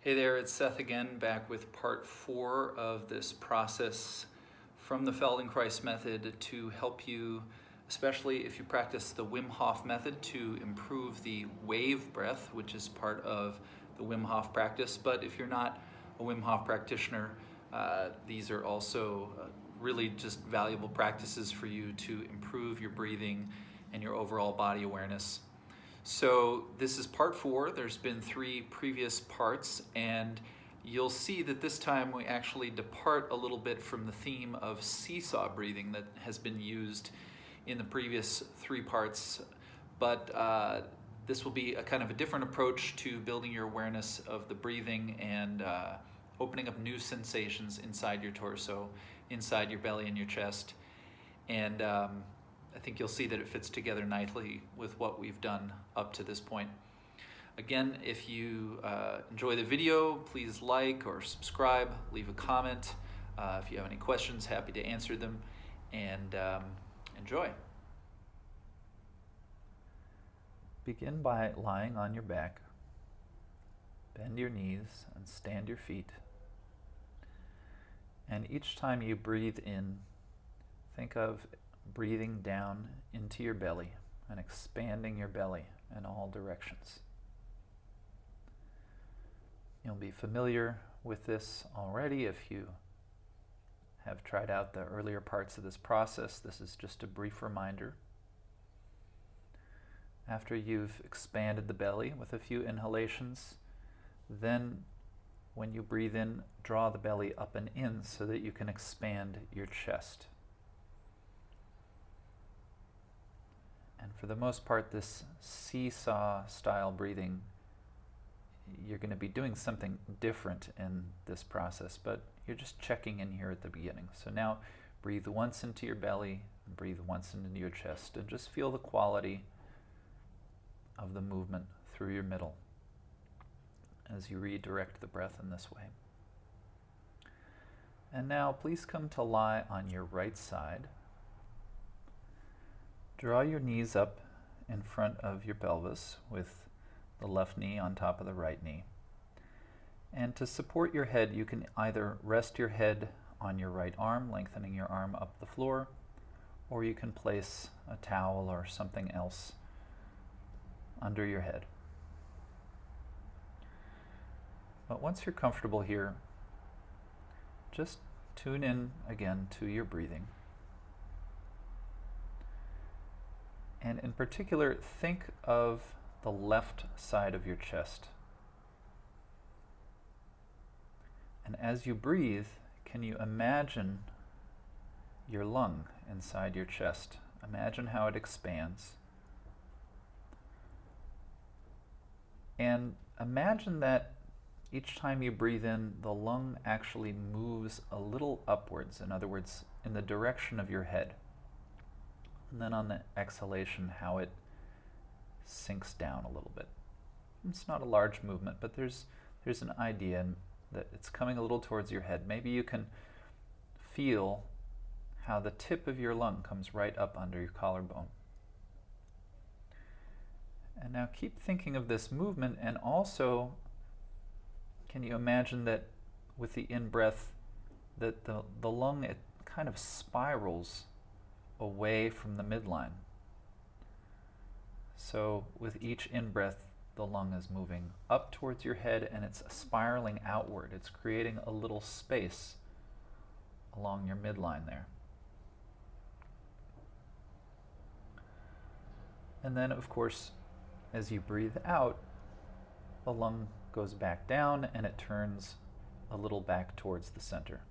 Hey there, it's Seth again, back with part 4 of this process from the Feldenkrais Method to help you, especially if you practice the Wim Hof Method, to improve the wave breath, which is part of the Wim Hof practice. But if you're not a Wim Hof practitioner, these are also really just valuable practices for you to improve your breathing and your overall body awareness. So this is part 4. There's been 3 previous parts, and you'll see that this time we actually depart a little bit from the theme of seesaw breathing that has been used in the previous 3 parts, but this will be a kind of a different approach to building your awareness of the breathing and opening up new sensations inside your torso, inside your belly and your chest. And I think you'll see that it fits together nicely with what we've done up to this point. Again, if you enjoy the video, please like or subscribe, leave a comment. If you have any questions, happy to answer them, and enjoy. Begin by lying on your back. Bend your knees and stand your feet. And each time you breathe in, think of breathing down into your belly and expanding your belly in all directions. You'll be familiar with this already if you have tried out the earlier parts of this process. This is just a brief reminder. After you've expanded the belly with a few inhalations, then when you breathe in, draw the belly up and in so that you can expand your chest. And for the most part, this seesaw style breathing, you're going to be doing something different in this process, but you're just checking in here at the beginning. So now breathe once into your belly and breathe once into your chest, and just feel the quality of the movement through your middle as you redirect the breath in this way. And now please come to lie on your right side. Draw your knees up in front of your pelvis with the left knee on top of the right knee. And to support your head, you can either rest your head on your right arm, lengthening your arm up the floor, or you can place a towel or something else under your head. But once you're comfortable here, just tune in again to your breathing. And in particular, think of the left side of your chest. And as you breathe, can you imagine your lung inside your chest? Imagine how it expands. And imagine that each time you breathe in, the lung actually moves a little upwards, in other words, in the direction of your head. And then on the exhalation, how it sinks down a little bit. It's not a large movement, but there's an idea that it's coming a little towards your head. Maybe you can feel how the tip of your lung comes right up under your collarbone. And now keep thinking of this movement, and also can you imagine that with the in-breath that the lung, it kind of spirals away from the midline. So with each in-breath, the lung is moving up towards your head and it's spiraling outward. It's creating a little space along your midline there. And then, of course, as you breathe out, the lung goes back down and it turns a little back towards the center.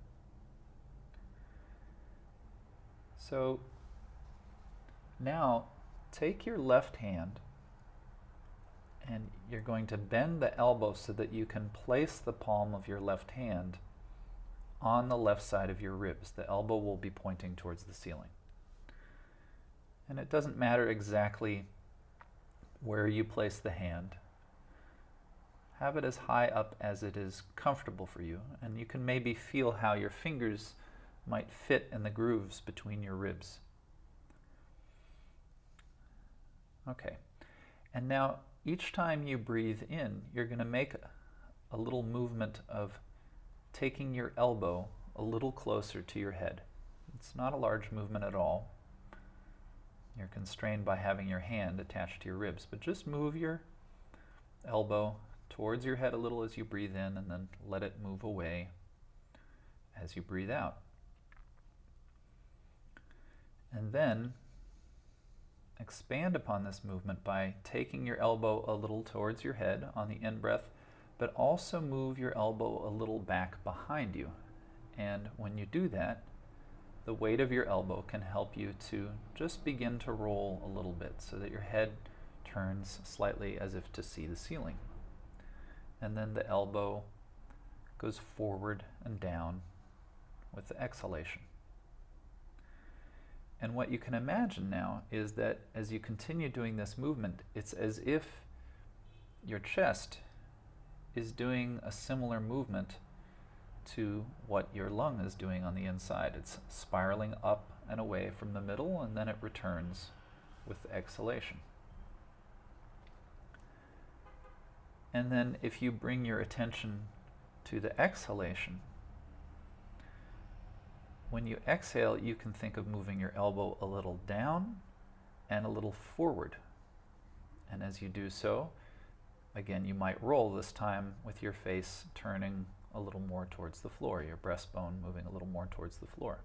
So now take your left hand and you're going to bend the elbow so that you can place the palm of your left hand on the left side of your ribs. The elbow will be pointing towards the ceiling. And it doesn't matter exactly where you place the hand. Have it as high up as it is comfortable for you, and you can maybe feel how your fingers might fit in the grooves between your ribs. Okay, and now each time you breathe in, you're going to make a little movement of taking your elbow a little closer to your head. It's not a large movement at all. You're constrained by having your hand attached to your ribs, but just move your elbow towards your head a little as you breathe in, and then let it move away as you breathe out. And then expand upon this movement by taking your elbow a little towards your head on the in-breath, but also move your elbow a little back behind you. And when you do that, the weight of your elbow can help you to just begin to roll a little bit so that your head turns slightly as if to see the ceiling. And then the elbow goes forward and down with the exhalation. And what you can imagine now is that as you continue doing this movement, it's as if your chest is doing a similar movement to what your lung is doing on the inside. It's spiraling up and away from the middle, and then it returns with the exhalation. And then if you bring your attention to the exhalation, when you exhale, you can think of moving your elbow a little down and a little forward. And as you do so, again, you might roll this time with your face turning a little more towards the floor, your breastbone moving a little more towards the floor.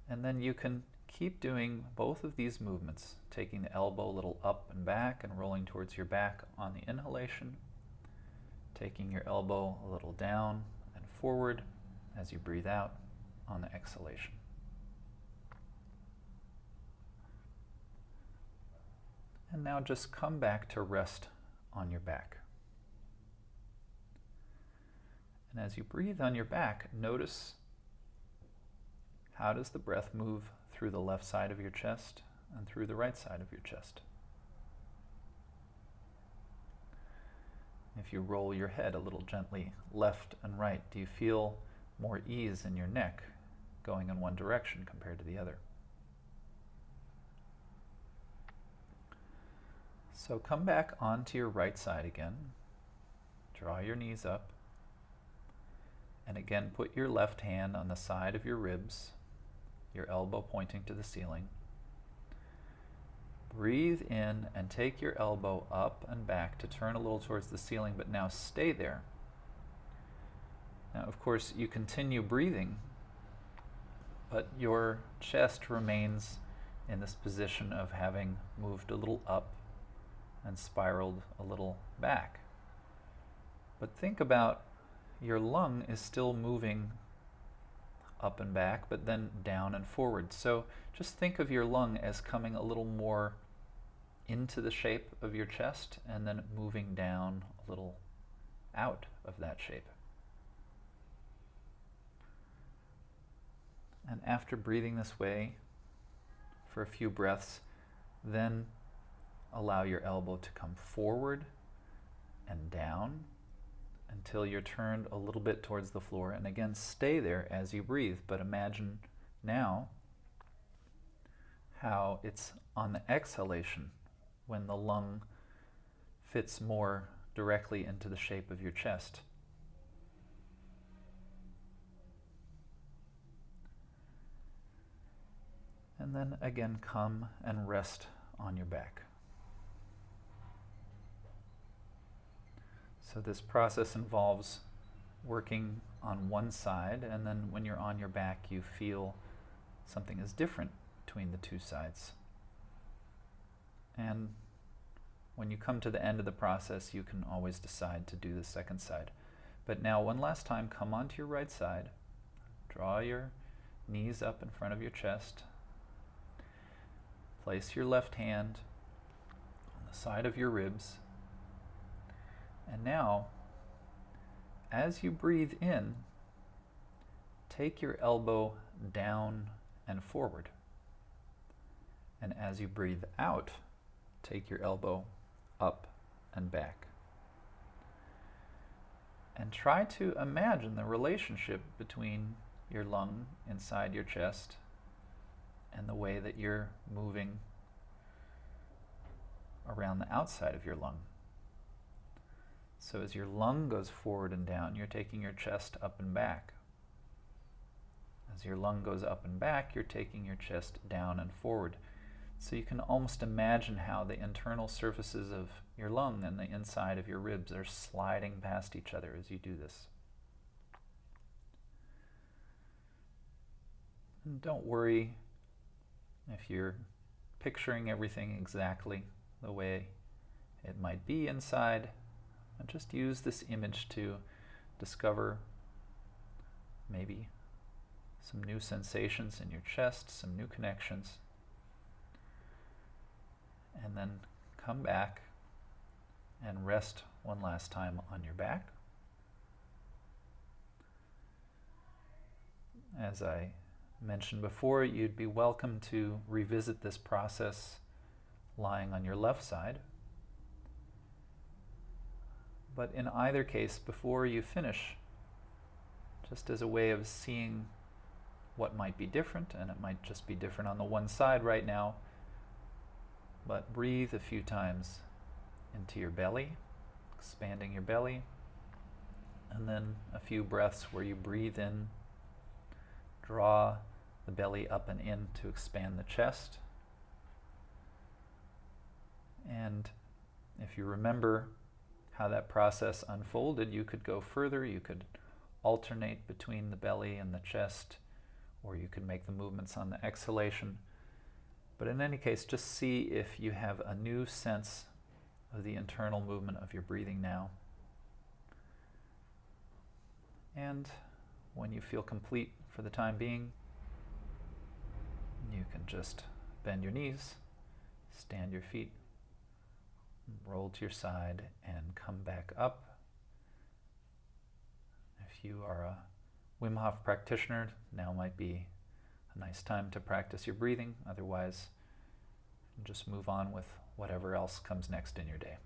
And then you can keep doing both of these movements, taking the elbow a little up and back and rolling towards your back on the inhalation, taking your elbow a little down and forward as you breathe out on the exhalation. And now just come back to rest on your back. And as you breathe on your back, notice how does the breath move through the left side of your chest and through the right side of your chest. If you roll your head a little gently left and right, do you feel more ease in your neck going in one direction compared to the other? So come back onto your right side again. Draw your knees up. And again, put your left hand on the side of your ribs, your elbow pointing to the ceiling. Breathe in and take your elbow up and back to turn a little towards the ceiling, but now stay there. Now, of course, you continue breathing, but your chest remains in this position of having moved a little up and spiraled a little back. But think about your lung is still moving up and back, but then down and forward. So just think of your lung as coming a little more into the shape of your chest and then moving down a little out of that shape. And after breathing this way for a few breaths, then allow your elbow to come forward and down until you're turned a little bit towards the floor. And again, stay there as you breathe, but imagine now how it's on the exhalation when the lung fits more directly into the shape of your chest. And then again, come and rest on your back. So this process involves working on one side, and then when you're on your back, you feel something is different between the two sides. And when you come to the end of the process, you can always decide to do the second side. But now, one last time, come onto your right side. Draw your knees up in front of your chest. Place your left hand on the side of your ribs. And now, as you breathe in, take your elbow down and forward. And as you breathe out, take your elbow up and back. And try to imagine the relationship between your lung inside your chest and the way that you're moving around the outside of your lung. So as your lung goes forward and down, you're taking your chest up and back. As your lung goes up and back, you're taking your chest down and forward. So you can almost imagine how the internal surfaces of your lung and the inside of your ribs are sliding past each other as you do this. And don't worry if you're picturing everything exactly the way it might be inside. And just use this image to discover maybe some new sensations in your chest, some new connections. And then come back and rest one last time on your back. As I mentioned before, you'd be welcome to revisit this process lying on your left side. But in either case, before you finish, just as a way of seeing what might be different, and it might just be different on the one side right now, but breathe a few times into your belly, expanding your belly, and then a few breaths where you breathe in, draw the belly up and in to expand the chest. And if you remember how that process unfolded, you could go further, you could alternate between the belly and the chest, or you could make the movements on the exhalation. But in any case, just see if you have a new sense of the internal movement of your breathing now. And when you feel complete for the time being, you can just bend your knees, stand your feet, roll to your side, and come back up. If you are a Wim Hof practitioner, now might be a nice time to practice your breathing. Otherwise, just move on with whatever else comes next in your day.